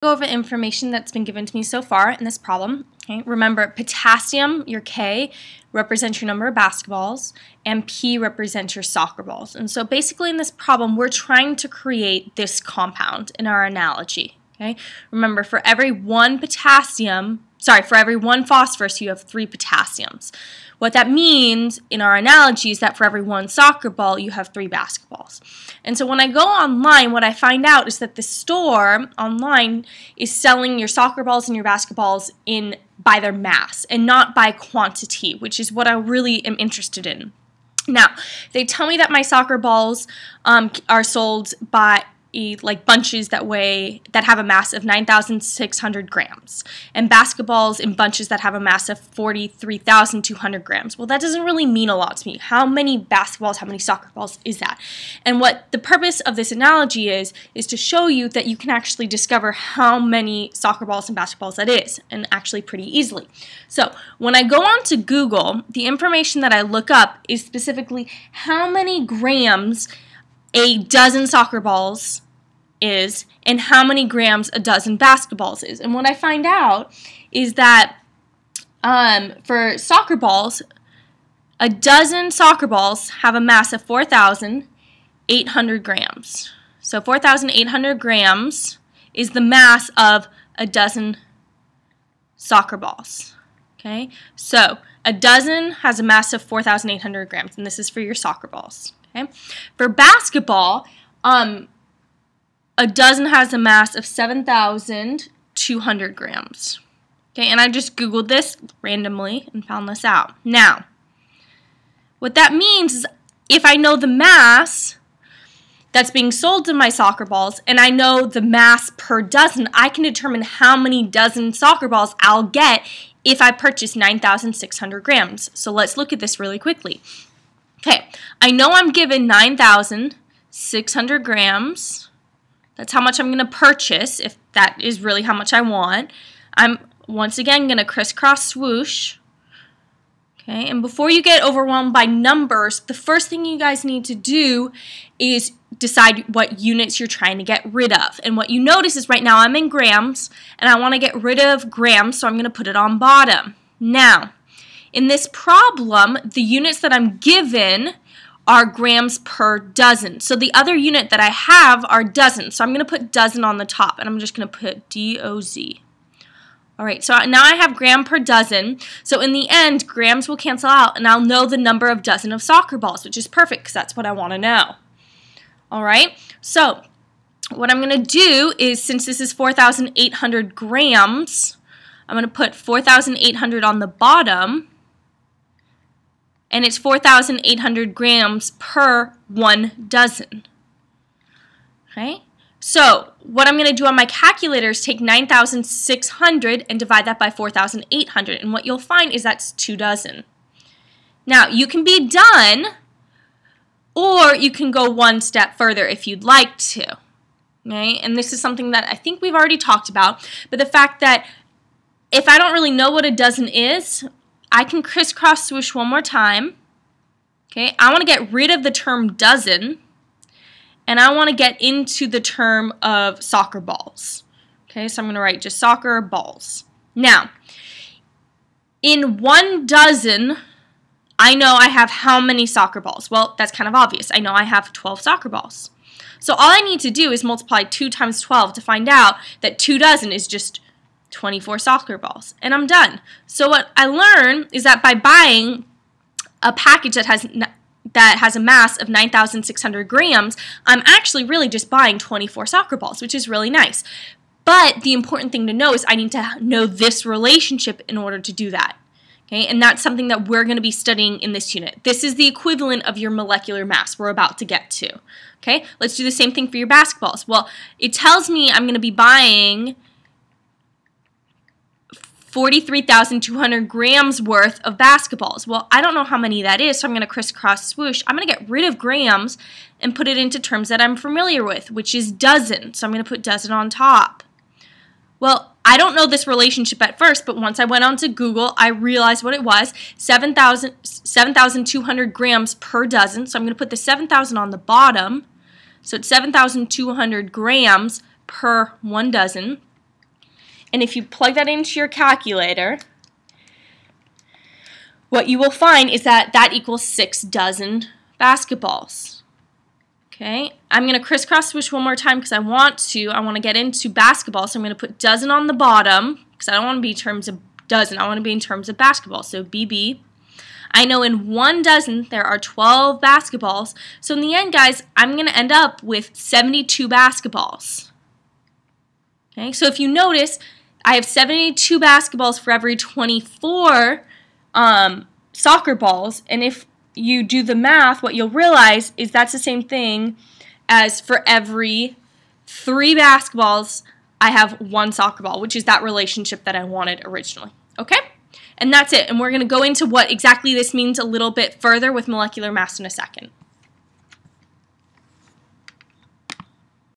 Go over information that's been given to me so far in this problem. Okay? Remember, potassium, your K, represents your number of basketballs, and P represents your soccer balls. And so basically in this problem, we're trying to create this compound in our analogy. Okay? Remember, for every one phosphorus, you have 3 potassiums. What that means in our analogy is that for every one soccer ball, you have 3 basketballs. And so when I go online, what I find out is that the store online is selling your soccer balls and your basketballs by their mass and not by quantity, which is what I really am interested in. Now, they tell me that my soccer balls are sold by bunches that have a mass of 9,600 grams, and basketballs in bunches that have a mass of 43,200 grams. Well, that doesn't really mean a lot to me. How many basketballs, how many soccer balls is that? And what the purpose of this analogy is to show you that you can actually discover how many soccer balls and basketballs that is, and actually pretty easily. So when I go on to Google, the information that I look up is specifically how many grams a dozen soccer balls is and how many grams a dozen basketballs is. And what I find out is that for soccer balls, a dozen soccer balls have a mass of 4,800 grams. So 4,800 grams is the mass of a dozen soccer balls. Okay, so a dozen has a mass of 4,800 grams, and this is for your soccer balls. Okay. For basketball, a dozen has a mass of 7,200 grams. Okay, and I just Googled this randomly and found this out. Now, what that means is if I know the mass that's being sold to my soccer balls and I know the mass per dozen, I can determine how many dozen soccer balls I'll get if I purchase 9,600 grams. So let's look at this really quickly. Okay, I know I'm given 9,600 grams. That's how much I'm going to purchase, if that is really how much I want. I'm, once again, going to crisscross swoosh. Okay, and before you get overwhelmed by numbers, the first thing you guys need to do is decide what units you're trying to get rid of. And what you notice is right now I'm in grams, and I want to get rid of grams, so I'm going to put it on bottom. Now, in this problem, the units that I'm given are grams per dozen. So the other unit that I have are dozens. So I'm going to put dozen on the top, and I'm just going to put D-O-Z. All right, so now I have gram per dozen. So in the end, grams will cancel out, and I'll know the number of dozen of soccer balls, which is perfect because that's what I want to know. All right, so what I'm going to do is, since this is 4,800 grams, I'm going to put 4,800 on the bottom, and it's 4,800 grams per 1 dozen. Okay, so what I'm going to do on my calculator is take 9,600 and divide that by 4,800, and what you'll find is that's 2 dozen. Now, you can be done, or you can go one step further if you'd like to. Okay, and this is something that I think we've already talked about, but the fact that if I don't really know what a dozen is, I can crisscross swoosh one more time. Okay, I want to get rid of the term dozen, and I want to get into the term of soccer balls. Okay, so I'm going to write just soccer balls. Now, in 1 dozen, I know I have how many soccer balls? Well, that's kind of obvious. I know I have 12 soccer balls. So all I need to do is multiply 2 times 12 to find out that 2 dozen is just 24 soccer balls, and I'm done. So what I learn is that by buying a package that has a mass of 9,600 grams, I'm actually really just buying 24 soccer balls, which is really nice. But the important thing to know is I need to know this relationship in order to do that. Okay, and that's something that we're going to be studying in this unit. This is the equivalent of your molecular mass we're about to get to. Okay, let's do the same thing for your basketballs. Well, it tells me I'm going to be buying 43,200 grams worth of basketballs. Well, I don't know how many that is, so I'm going to crisscross swoosh. I'm going to get rid of grams and put it into terms that I'm familiar with, which is dozen. So I'm going to put dozen on top. Well, I don't know this relationship at first, but once I went onto Google, I realized what it was, 7,200 grams per dozen. So I'm going to put the 7,000 on the bottom. So it's 7,200 grams per 1 dozen. And if you plug that into your calculator, what you will find is that that equals 6 dozen basketballs. Okay, I'm going to crisscross switch one more time because I want to get into basketball, so I'm going to put dozen on the bottom because I don't want to be in terms of dozen, I want to be in terms of basketball, so BB. I know in 1 dozen there are 12 basketballs, so in the end, guys, I'm going to end up with 72 basketballs. Okay, so if you notice, I have 72 basketballs for every 24 soccer balls, and if you do the math, what you'll realize is that's the same thing as for every 3 basketballs, I have 1 soccer ball, which is that relationship that I wanted originally. Okay? And that's it. And we're going to go into what exactly this means a little bit further with molecular mass in a second.